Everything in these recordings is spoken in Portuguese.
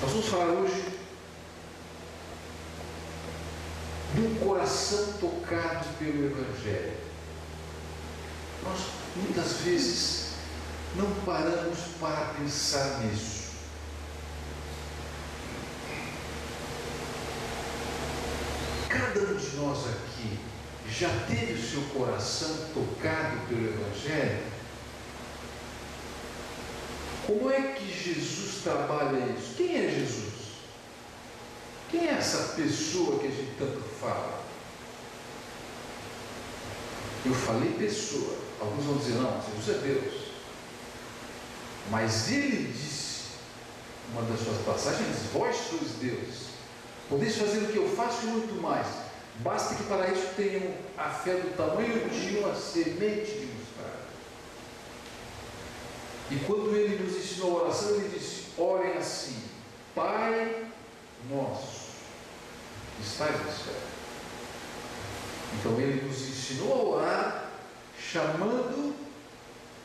Nós vamos falar hoje do coração tocado pelo Evangelho. Nós muitas vezes não paramos para pensar nisso. Cada um de nós aqui já teve o seu coração tocado pelo Evangelho? Como é que Jesus trabalha isso? Quem é Jesus? Quem é essa pessoa que a gente tanto fala? Eu falei pessoa. Alguns vão dizer, não, Jesus é Deus. Mas ele disse, uma das suas passagens, diz, vós sois Deus. Podeis fazer o que eu faço e muito mais. Basta que para isso tenham a fé do tamanho de uma semente de mostarda. E quando ele nos ensinou a oração, ele disse, orem assim, Pai nosso, que estás no céu. Então ele nos ensinou a orar, chamando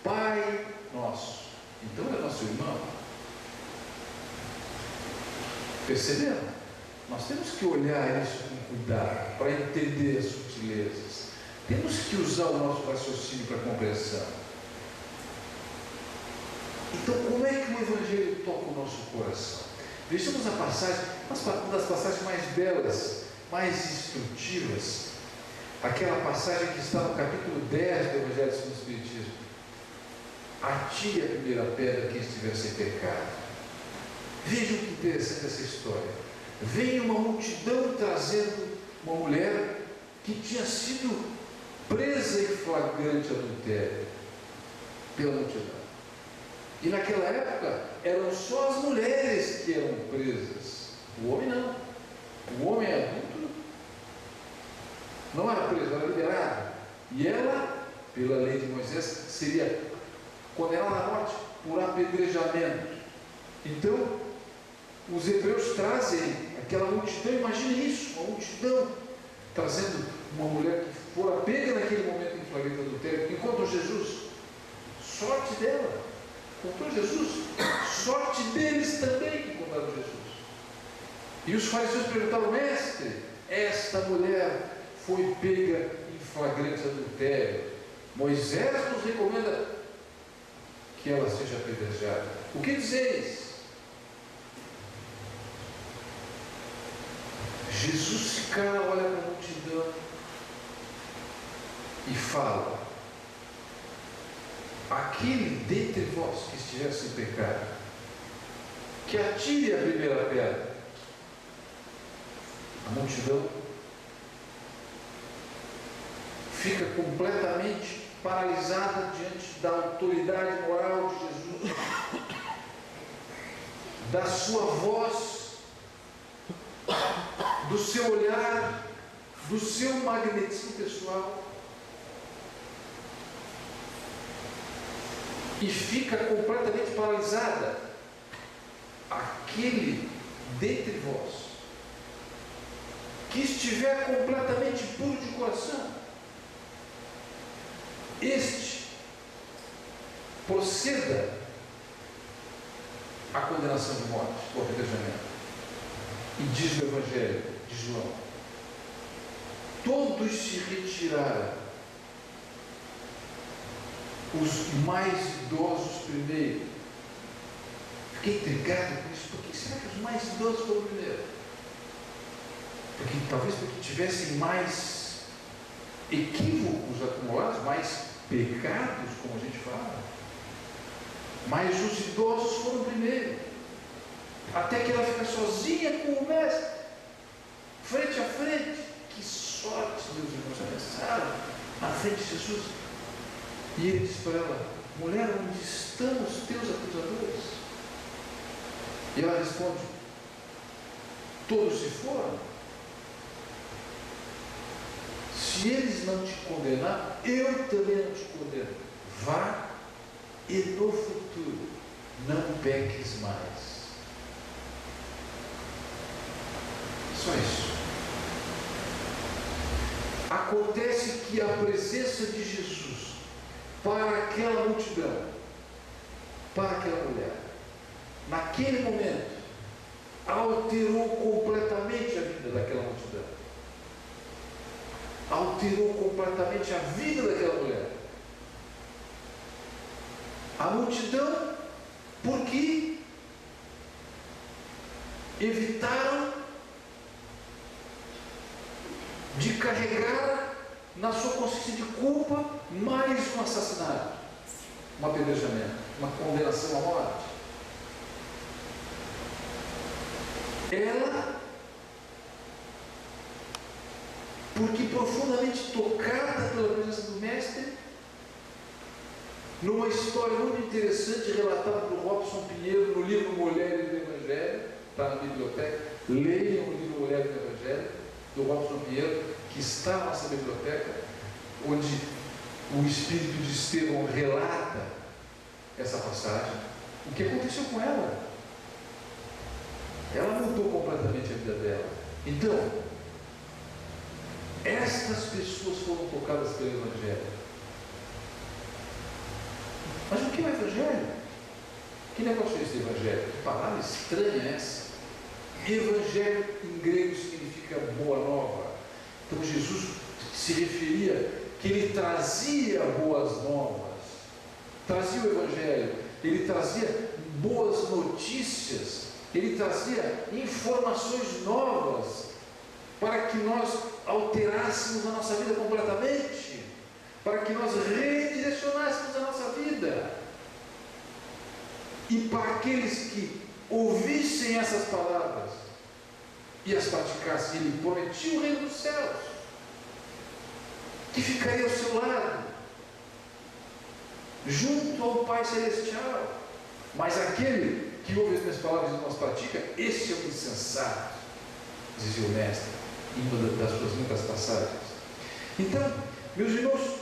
Pai nosso. Então é nosso irmão. Perceberam? Nós temos que olhar isso com cuidado, para entender as sutilezas. Temos que usar o nosso raciocínio para compreensão. Então, como é que o Evangelho toca o nosso coração? Vejamos a passagem, uma das passagens mais belas, mais instrutivas, aquela passagem que está no capítulo 10 do Evangelho segundo o Espiritismo. Atire a primeira pedra que estiver sem pecado. Vejam que interessante essa história. Vem uma multidão trazendo uma mulher que tinha sido presa em flagrante adultério pela multidão. E naquela época eram só as mulheres que eram presas. O homem não. O homem adulto não era preso, era liberado. E ela, pela lei de Moisés, seria condenada à morte por apedrejamento. Então, os hebreus trazem aquela multidão, imagine isso, uma multidão trazendo uma mulher que fora pega naquele momento em flagrante adultério, encontrou Jesus. Sorte dela, encontrou Jesus. Sorte deles também que encontraram Jesus. E os fariseus perguntaram, mestre, esta mulher foi pega em flagrante adultério. Moisés nos recomenda que ela seja apedrejada. O que dizeis? Jesus se cala, olha para a multidão e fala, aquele dentre vós que estiver sem pecado, que atire a primeira pedra. A multidão fica completamente paralisada diante da autoridade moral de Jesus, da sua voz, do seu olhar, do seu magnetismo pessoal, e fica completamente paralisada. Aquele dentre vós que estiver completamente puro de coração, este proceda à condenação de morte por apedrejamento. E diz o Evangelho de João, todos se retiraram, os mais idosos primeiro. Fiquei intrigado com isso. Por que será que os mais idosos foram primeiro? Talvez porque tivessem mais equívocos acumulados, mais pecados, como a gente fala. Mas os idosos foram primeiro, até que ela fica sozinha com o mestre, frente a frente. Que sorte, meus irmãos, já pensaram na frente de Jesus? E ele diz para ela, mulher, onde estão os teus acusadores? E ela responde, todos se foram. Se eles não te condenar, eu também não te condeno. Vá e no futuro não peques mais. Só isso. Acontece que a presença de Jesus para aquela multidão, para aquela mulher, naquele momento, alterou completamente a vida daquela multidão. Alterou completamente a vida daquela mulher. A multidão, porque evitaram de carregar na sua consciência de culpa mais um assassinato, um apedrejamento, uma condenação à morte. Ela, porque profundamente tocada pela presença do Mestre, numa história muito interessante relatada por Robson Pinheiro no livro Mulheres do Evangelho, está na biblioteca, leiam o livro Mulheres do Evangelho, do Robson Pinheiro, que está na nossa biblioteca, onde o Espírito de Estevão relata essa passagem, o que aconteceu com ela. Ela mudou completamente a vida dela. Então, estas pessoas foram tocadas pelo Evangelho. Mas o que é o Evangelho? Que negócio é esse Evangelho? Que palavra estranha é essa? Evangelho em grego significa boa nova. Então Jesus se referia que ele trazia boas novas, trazia o Evangelho, ele trazia boas notícias, ele trazia informações novas para que nós alterássemos a nossa vida completamente, para que nós redirecionássemos a nossa vida. E para aqueles que ouvissem essas palavras e as praticassem, ele prometia o reino dos céus, que ficaria ao seu lado, junto ao Pai Celestial. Mas aquele que ouve as minhas palavras e não as pratica, esse é o insensato, dizia o Mestre em uma das suas muitas passagens. Então, meus irmãos,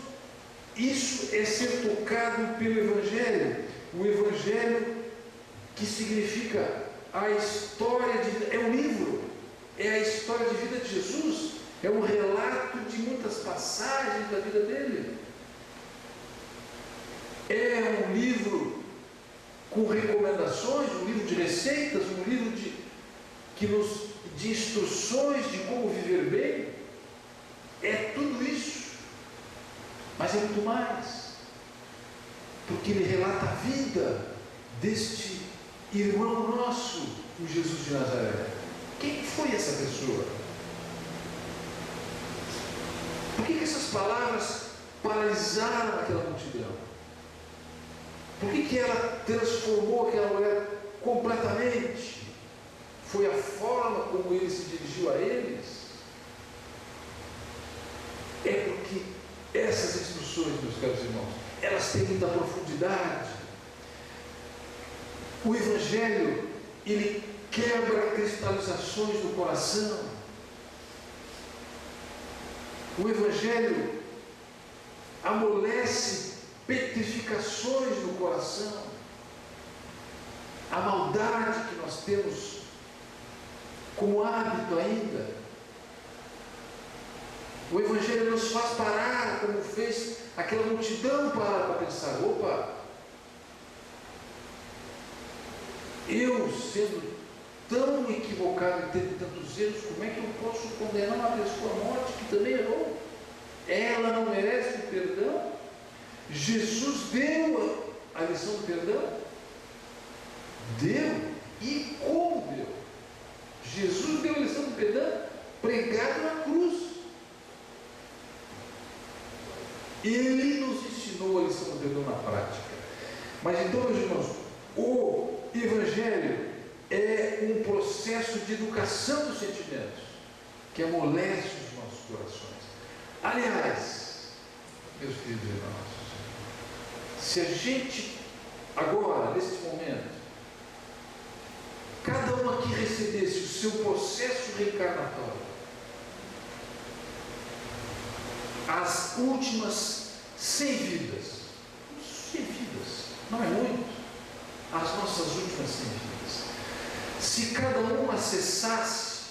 isso é ser tocado pelo Evangelho. O Evangelho, que significa a história de vida, é um livro, é a história de vida de Jesus, é um relato de muitas passagens da vida dele. É um livro com recomendações, um livro de receitas, um livro de instruções de como viver bem. É tudo isso, mas é muito mais, porque ele relata a vida deste irmão nosso, o Jesus de Nazaré. Quem foi essa pessoa? Por que essas palavras paralisaram aquela multidão? Por que ela transformou aquela mulher completamente? Foi a forma como ele se dirigiu a eles? É porque essas instruções, meus caros irmãos, elas têm muita profundidade. O Evangelho, ele quebra cristalizações no coração. O Evangelho amolece petrificações no coração. A maldade que nós temos como hábito ainda. O Evangelho nos faz parar, como fez aquela multidão parar para pensar: opa, eu sendo tão equivocado e tendo tantos erros, como é que eu posso condenar uma pessoa à morte que também errou? Ela não merece o perdão? Jesus deu a lição do perdão? Deu. E como deu? Jesus deu a lição do perdão pregado na cruz. Ele nos ensinou a lição do perdão na prática. Mas então, meus irmãos, o Evangelho é um processo de educação dos sentimentos que amolece os nossos corações. Aliás, meus queridos irmãos, se a gente agora, neste momento, cada um aqui recebesse o seu processo reencarnatório, as últimas 100 vidas, não é muito, as nossas últimas 100 vidas, se cada um acessasse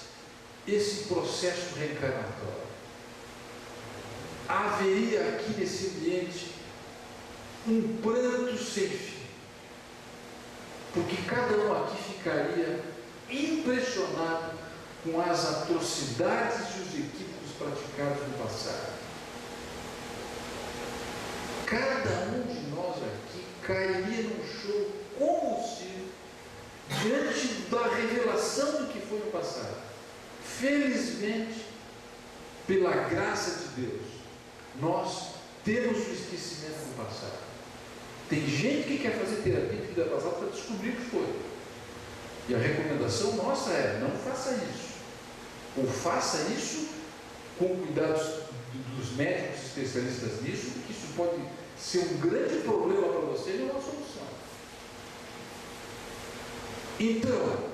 esse processo reencarnatório, haveria aqui nesse ambiente um pranto sem fim, porque cada um aqui ficaria impressionado com as atrocidades e os equívocos praticados no passado. Cada um de nós aqui cairia num show convulsivo diante da revelação do que foi no passado. Felizmente, pela graça de Deus, nós temos o esquecimento do passado. Tem gente que quer fazer terapia de vida passada para descobrir o que foi. E a recomendação nossa é: não faça isso. Ou faça isso com cuidados dos médicos especialistas nisso, porque isso pode ser um grande problema para você e não uma solução. Então,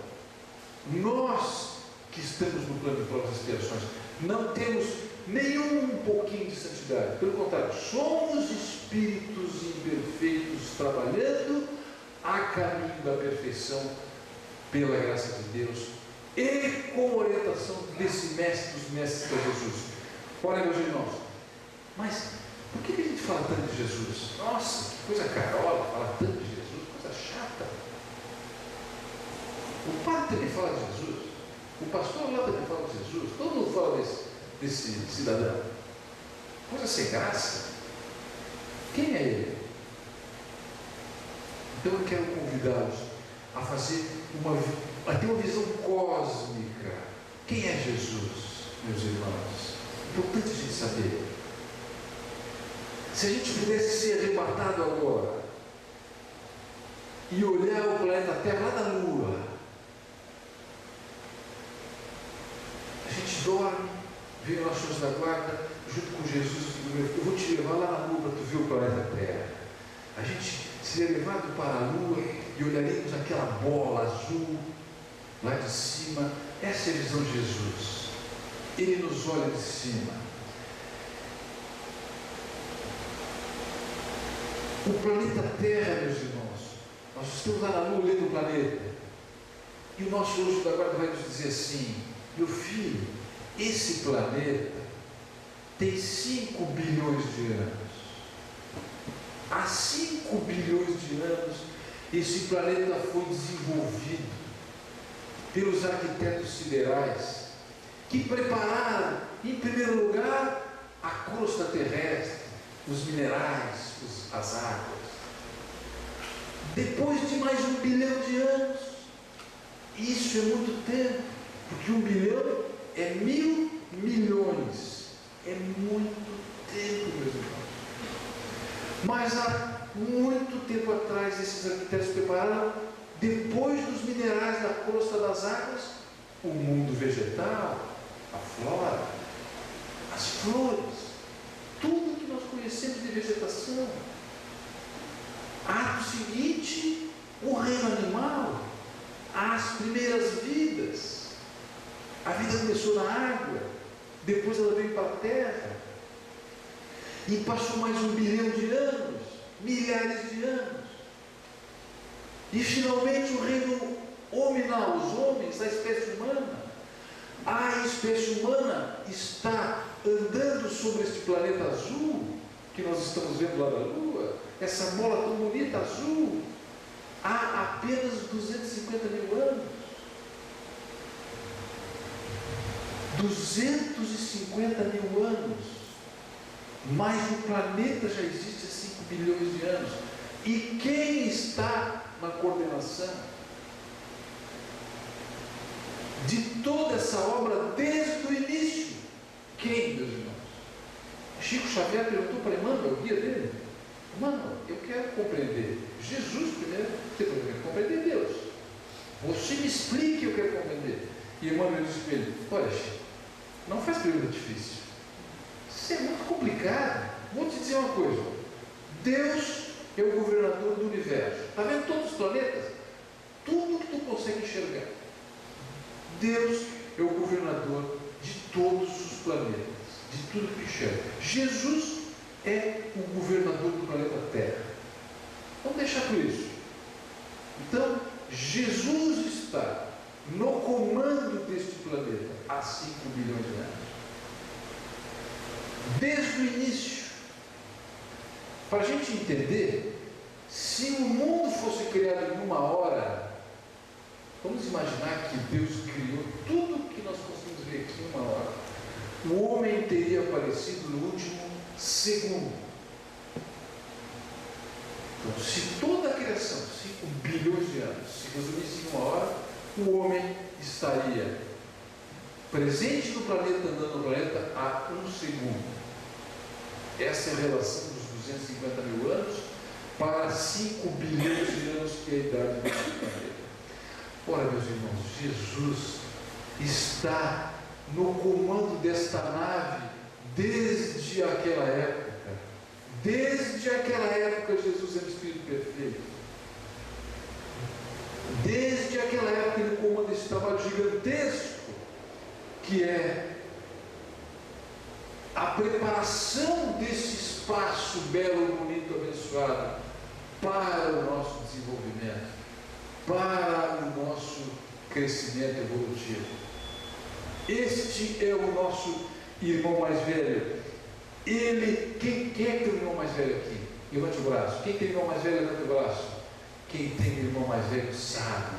nós que estamos no plano de provas e expiações, não temos nenhum pouquinho de santidade. Pelo contrário, somos espíritos imperfeitos trabalhando a caminho da perfeição pela graça de Deus e com orientação desse mestre dos mestres, que é Jesus. Ora, meus irmãos, mas por que a gente fala tanto de Jesus? Nossa, que coisa carola, falar tanto de Jesus, coisa chata. O padre também fala de Jesus, o pastor lá também fala de Jesus, todo mundo fala desse cidadão. Coisa sem graça. Quem é ele? Então eu quero convidá-los a fazer a ter uma visão cósmica. Quem é Jesus, meus irmãos? É importante a gente saber. Se a gente pudesse ser arrebatado agora e olhar o planeta Terra lá da Lua, a gente dorme, vê o nosso anjo da guarda, junto com Jesus, eu vou te levar lá na Lua para tu ver o planeta Terra. A gente seria levado para a Lua e olharemos aquela bola azul lá de cima. Essa é a visão de Jesus. Ele nos olha de cima. O planeta Terra, meus irmãos, nós estamos lá na Lua olhando o planeta, e o nosso anjo da guarda vai nos dizer assim: meu filho, esse planeta tem 5 bilhões de anos. Há 5 bilhões de anos, esse planeta foi desenvolvido pelos arquitetos siderais, que prepararam, em primeiro lugar, a crosta terrestre, os minerais, as águas. Depois de mais 1 bilhão de anos, isso é muito tempo, porque 1 bilhão é 1.000 milhões, é muito tempo, meus irmãos. Mas há muito tempo atrás, esses arquitetos prepararam, depois dos minerais da crosta das águas, o mundo vegetal, a flora, as flores, tudo que nós conhecemos de vegetação. Ato seguinte, o reino animal, as primeiras vidas. A vida começou na água, depois ela veio para a terra, e passou mais 1 bilhão de anos, milhares de anos, e finalmente o reino hominal, os homens, a espécie humana. A espécie humana está andando sobre este planeta azul, que nós estamos vendo lá da Lua, essa bola tão bonita azul, há apenas 250 mil anos. 250 mil anos, mas o planeta já existe há 5 bilhões de anos. E quem está na coordenação de toda essa obra desde o início? Quem, meus irmãos? Chico Xavier perguntou para Emmanuel, o guia dele: Emmanuel, eu quero compreender Jesus primeiro. Você quer compreender Deus? Você me explique, eu quero compreender. E Emmanuel disse para ele: olha, Chico, não faz pergunta difícil. Isso é muito complicado. Vou te dizer uma coisa: Deus é o governador do universo. Está vendo todos os planetas? Tudo que tu consegue enxergar. Deus é o governador de todos os planetas, de tudo que enxerga. Jesus é o governador do planeta Terra. Vamos deixar por isso. Então, Jesus está no comando deste planeta há 5 bilhões de anos. Desde o início. Para a gente entender, se o mundo fosse criado em 1 hora, vamos Vamos imaginar que Deus criou tudo que nós conseguimos ver aqui em uma hora. O homem teria aparecido no último segundo. Então, se toda a criação, 5 bilhões de anos, se resumisse em uma hora, o homem estaria presente no planeta, andando no planeta, há 1 segundo. Essa é a relação dos 250 mil anos para 5 bilhões de anos, que é a idade do nosso planeta. Ora, meus irmãos, Jesus está no comando desta nave desde aquela época. Desde aquela época, Jesus é o Espírito perfeito. Desde aquela época, ele comanda esse trabalho gigantesco, que é a preparação desse espaço belo, bonito, abençoado para o nosso desenvolvimento, para o nosso crescimento evolutivo. Este é o nosso irmão mais velho. Ele, quem é que tem o irmão mais velho aqui? Levante o braço. Quem tem irmão mais velho, levante o braço. Quem tem irmão mais velho sabe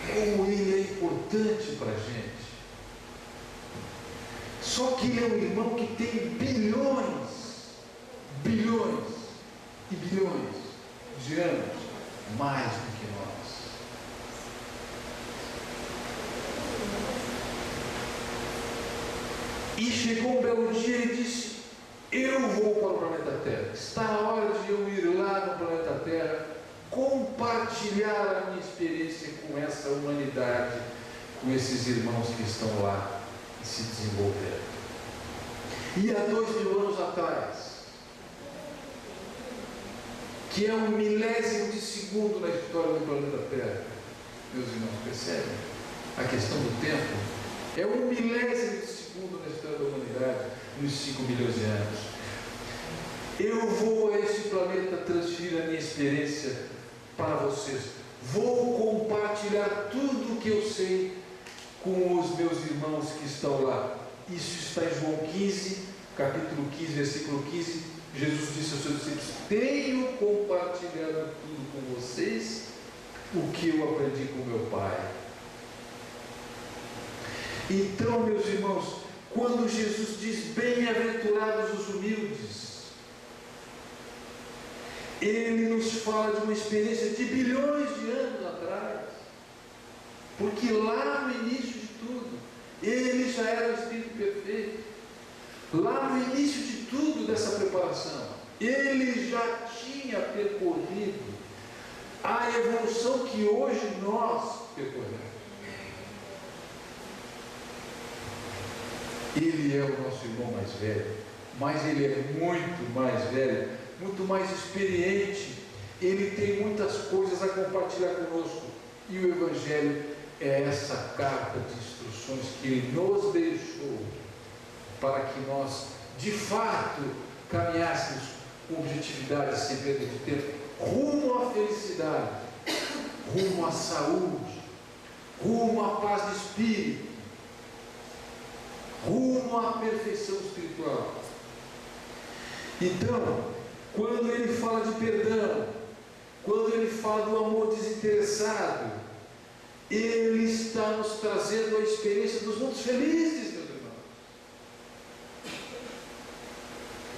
como ele é importante para a gente. Só que ele é um irmão que tem bilhões e bilhões de anos mais do que nós. E chegou um belo dia e disse: eu vou para o planeta Terra. Está na hora de eu ir lá no planeta Terra, compartilhar a minha experiência com essa humanidade, com esses irmãos que estão lá e se desenvolvendo. E há 2000 anos atrás, que é 1 milésimo de segundo na história do planeta Terra, meus irmãos, percebem? A questão do tempo é 1 milésimo de segundo na história da humanidade, nos 5 milhões de anos. Eu vou a esse planeta transferir a minha experiência para vocês. Vou compartilhar tudo o que eu sei com os meus irmãos que estão lá. Isso está em João 15, capítulo 15, versículo 15. Jesus disse aos seus discípulos: tenho compartilhado tudo com vocês, o que eu aprendi com meu Pai. Então, meus irmãos, quando Jesus diz bem-aventurados os humildes, ele nos fala de uma experiência de bilhões de anos atrás, porque lá no início de tudo, ele já era o Espírito perfeito. Lá no início de tudo dessa preparação, ele já tinha percorrido a evolução que hoje nós percorremos. Ele é o nosso irmão mais velho, mas ele é muito mais velho, muito mais experiente. Ele tem muitas coisas a compartilhar conosco, e o Evangelho é essa carta de instruções que ele nos deixou para que nós, de fato, caminhássemos com objetividade, sem perda de tempo, rumo à felicidade, rumo à saúde, rumo à paz de espírito, rumo à perfeição espiritual. Então, quando ele fala de perdão, quando ele fala do amor desinteressado, ele está nos trazendo a experiência dos mundos felizes, meus irmãos.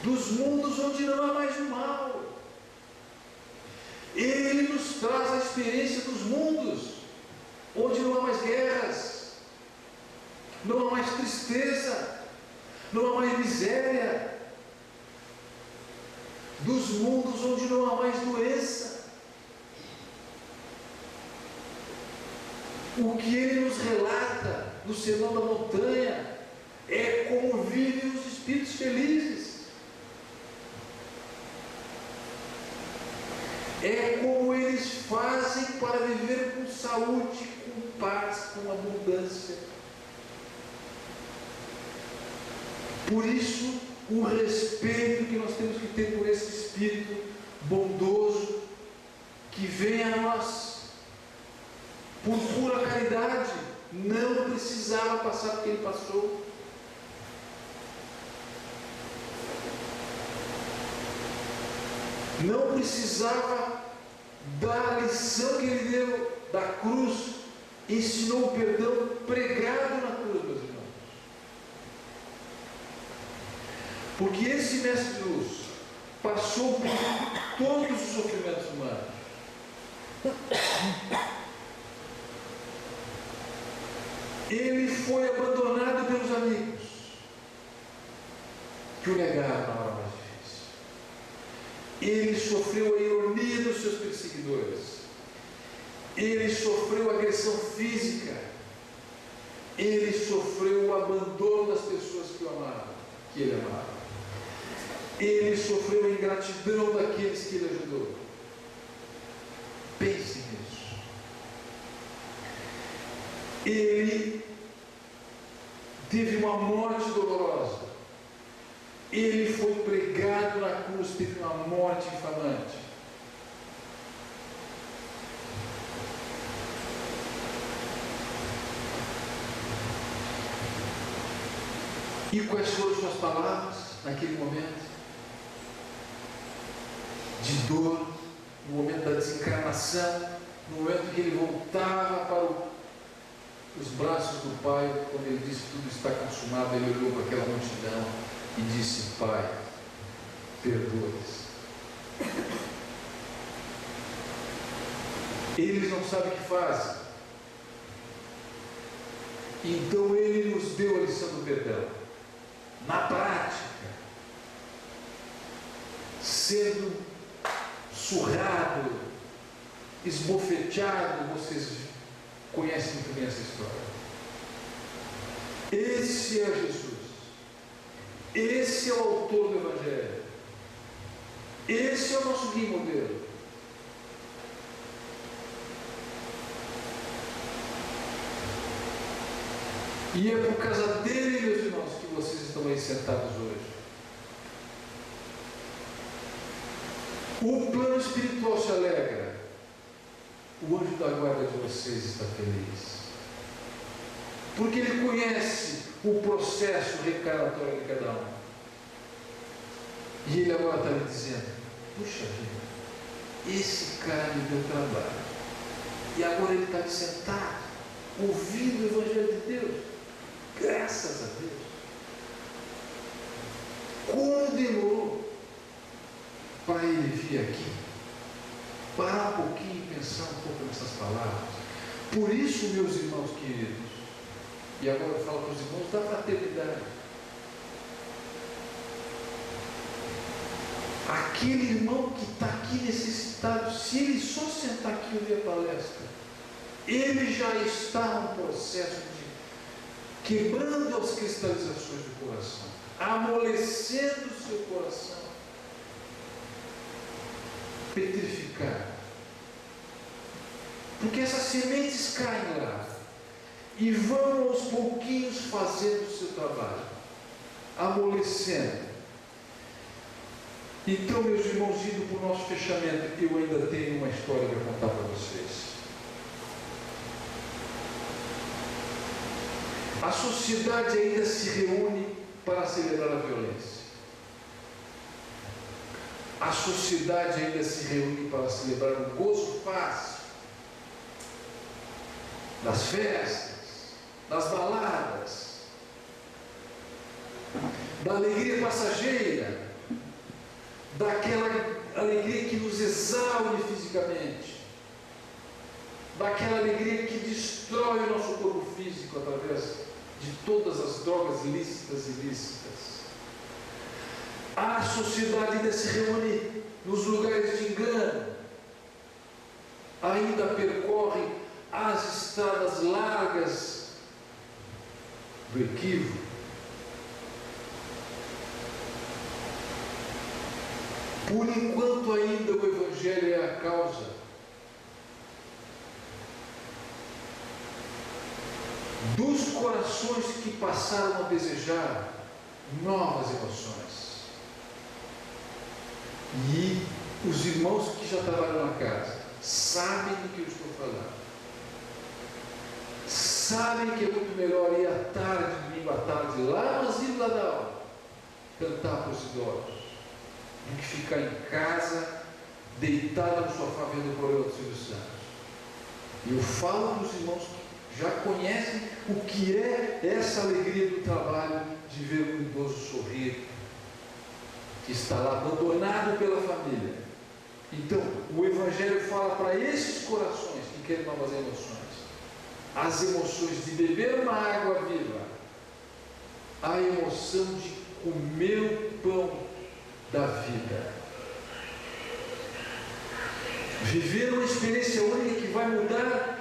Dos mundos onde não há mais o mal. Ele nos traz a experiência dos mundos onde não há mais guerras, não há mais tristeza, não há mais miséria. Dos mundos onde não há mais doença. O que ele nos relata no Sermão da Montanha é como vivem os espíritos felizes. É como eles fazem para viver com saúde, com paz, com abundância. Por isso, o respeito que nós temos que ter por esse Espírito bondoso que vem a nós por pura caridade, não precisava passar o que ele passou. Não precisava da lição que ele deu da cruz, ensinou o perdão pregado na cruz, meus irmãos. Porque esse mestre de luz passou por todos os sofrimentos humanos. Ele foi abandonado pelos amigos que o negaram na hora mais difícil. Ele sofreu a ironia dos seus perseguidores. Ele sofreu agressão física. Ele sofreu o abandono das pessoas que o amavam, que ele amava. Ele sofreu a ingratidão daqueles que ele ajudou. Pense nisso. Ele teve uma morte dolorosa. Ele foi pregado na cruz, teve uma morte infamante. E quais foram suas palavras naquele momento? De dor, no momento da desencarnação, no momento que ele voltava para os braços do Pai, quando ele disse tudo está consumado, ele olhou para aquela multidão e disse: Pai, perdoa-lhes. Eles não sabem o que fazem. Então ele nos deu a lição do perdão. Na prática, sendo surrado, esbofeteado, vocês conhecem muito bem essa história. Esse é Jesus. Esse é o autor do Evangelho. Esse é o nosso guia modelo. E é por causa dele, meus irmãos, que vocês estão aí sentados hoje. O plano espiritual se alegra. O anjo da guarda de vocês está feliz. Porque ele conhece o processo reencarnatório de cada um. E ele agora está lhe dizendo: puxa vida, esse cara me deu trabalho. E agora ele está ali sentado, ouvindo o Evangelho de Deus. Graças a Deus. Como demorou para ele vir aqui, parar um pouquinho e pensar um pouco nessas palavras. Por isso, meus irmãos queridos, e agora eu falo para os irmãos da fraternidade, aquele irmão que está aqui necessitado, se ele só sentar aqui e ouvir a palestra, ele já está no processo de quebrando as cristalizações do coração, amolecendo o seu coração, petrificado. Porque essas sementes caem lá e vão aos pouquinhos fazendo o seu trabalho, amolecendo. Então, meus irmãos, indo para o nosso fechamento, eu ainda tenho uma história para contar para vocês. A sociedade ainda se reúne para celebrar a violência. A sociedade ainda se reúne para celebrar o gozo fácil das festas, das baladas, da alegria passageira, daquela alegria que nos exaure fisicamente, daquela alegria que destrói o nosso corpo físico através de todas as drogas lícitas e ilícitas. A sociedade ainda se reúne nos lugares de engano, ainda percorre as estradas largas do equívoco. Por enquanto ainda o Evangelho é a causa dos corações que passaram a desejar novas emoções. E os irmãos que já trabalham na casa sabem do que eu estou falando. Sabem que é muito melhor ir à tarde, domingo à tarde, lá no asilo da aula, cantar para os idosos, do que ficar em casa deitado no sofá vendo o programa do Silvio Santos. E eu falo para os irmãos que já conhecem o que é essa alegria do trabalho, de ver um idoso sorrir, que está lá abandonado pela família. Então, o Evangelho fala para esses corações que querem novas emoções. As emoções de beber uma água viva, a emoção de comer o pão da vida, viver uma experiência única que vai mudar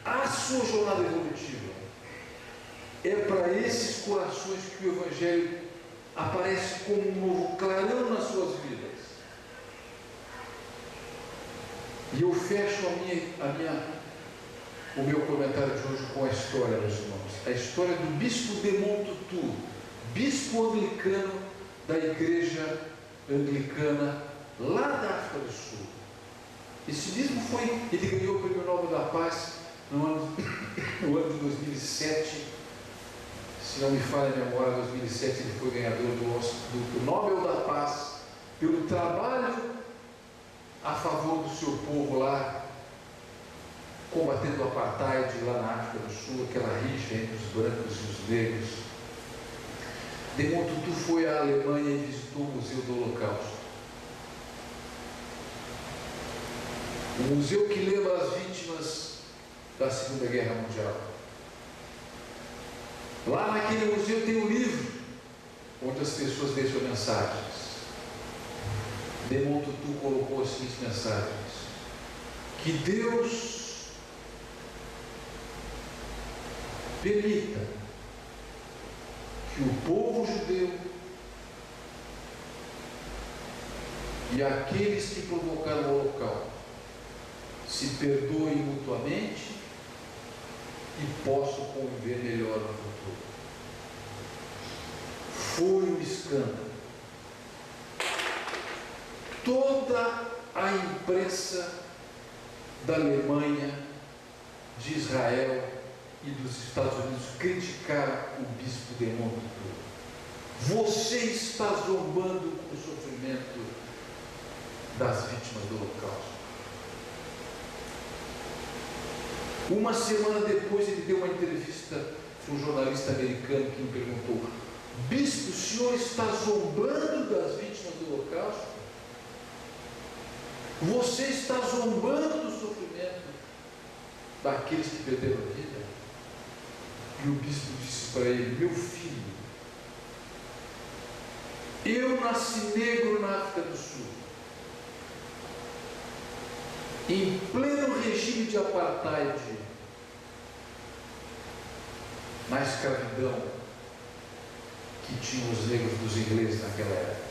a sua jornada evolutiva. É para esses corações que o Evangelho aparece como um novo clarão nas suas vidas. E eu fecho o meu comentário de hoje com a história, meus irmãos. A história do bispo Desmond Tutu, bispo anglicano da igreja anglicana lá da África do Sul. Esse bispo ele ganhou o Prêmio Nobel da Paz no ano de 2007. Se não me falha a memória, em 2007 ele foi ganhador do Nobel da Paz pelo trabalho a favor do seu povo lá, combatendo o apartheid lá na África do Sul, aquela rixa entre os brancos e os negros. Desmond Tutu foi à Alemanha e visitou o Museu do Holocausto. O museu que lembra as vítimas da Segunda Guerra Mundial. Lá naquele museu tem um livro onde as pessoas deixam mensagens. Desmond Tutu colocou as seguintes mensagens: que Deus permita que o povo judeu e aqueles que provocaram o Holocausto se perdoem mutuamente e possam conviver melhor no futuro. Foi um escândalo. Toda a imprensa da Alemanha, de Israel e dos Estados Unidos criticaram o bispo Desmond Tutu. Você está zombando com o sofrimento das vítimas do Holocausto. Uma semana depois ele deu uma entrevista para um jornalista americano que me perguntou: bispo, o senhor está zombando das vítimas do Holocausto? Você está zombando do sofrimento daqueles que perderam a vida? E o bispo disse para ele: meu filho, eu nasci negro na África do Sul, em pleno regime de apartheid, na escravidão que tinham os negros dos ingleses naquela época.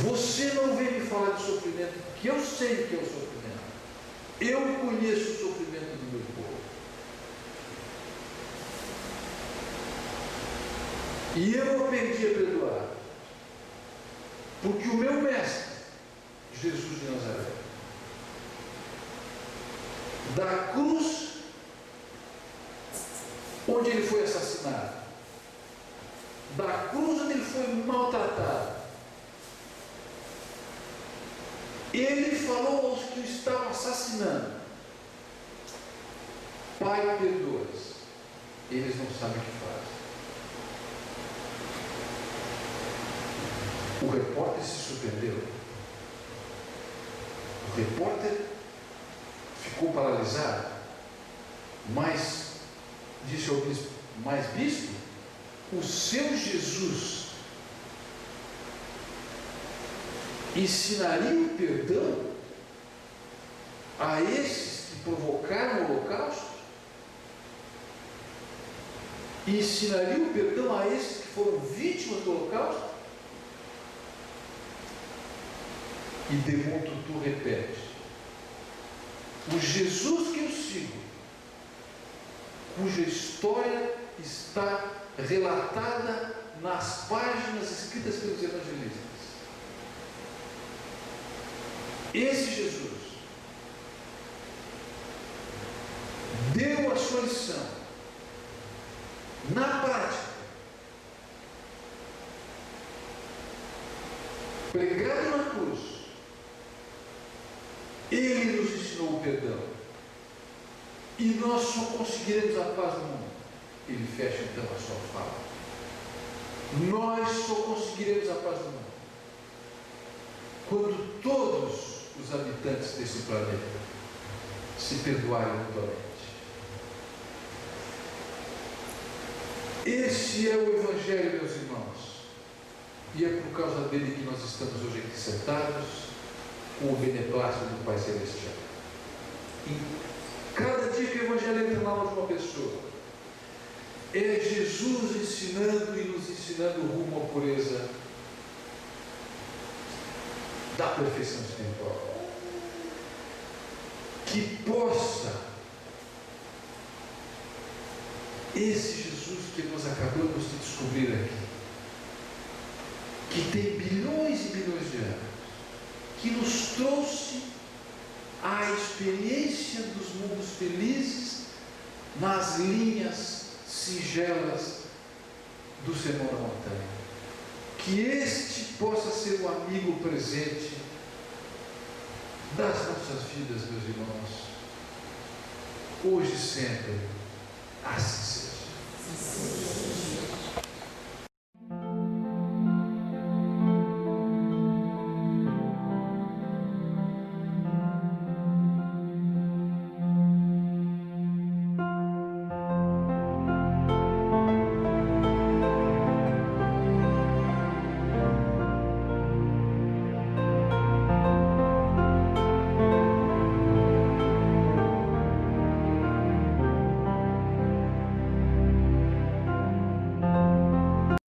Você não vem me falar de sofrimento, porque eu sei o que é o sofrimento. Eu conheço o sofrimento do meu povo. E eu aprendi a perdoar, porque o meu mestre, Jesus de Nazaré, da cruz onde ele foi assassinado, da cruz onde ele foi maltratado, ele falou aos que o estavam assassinando: Pai, perdoa-os, eles não sabem o que fazem. O repórter se surpreendeu. O repórter ficou paralisado, mas disse ao bispo: mas bispo, o seu Jesus ensinaria o perdão a esses que provocaram o Holocausto? E ensinaria o perdão a esses que foram vítimas do Holocausto? E Desmond Tutu repete: o Jesus que eu sigo, cuja história está relatada nas páginas escritas pelos evangelistas, esse Jesus deu a sua lição na prática, pregado na cruz, Ele nos ensinou o perdão. E nós só conseguiremos a paz no mundo. Ele fecha então a sua fala. Nós só conseguiremos a paz no mundo quando todos os habitantes desse planeta se perdoarem mutuamente. Esse é o Evangelho, meus irmãos. E é por causa dele que nós estamos hoje aqui sentados, com o beneplácito do Pai Celestial. E cada dia que o Evangelho entra na alma de uma pessoa, é Jesus ensinando e nos ensinando o rumo à pureza da perfeição espiritual. Que possa esse Jesus que nós acabamos de descobrir aqui, que tem bilhões e bilhões de anos, que nos trouxe a experiência dos mundos felizes nas linhas singelas do Sermão da Montanha. Que este possa ser o amigo presente das nossas vidas, meus irmãos, hoje e sempre. Assim seja.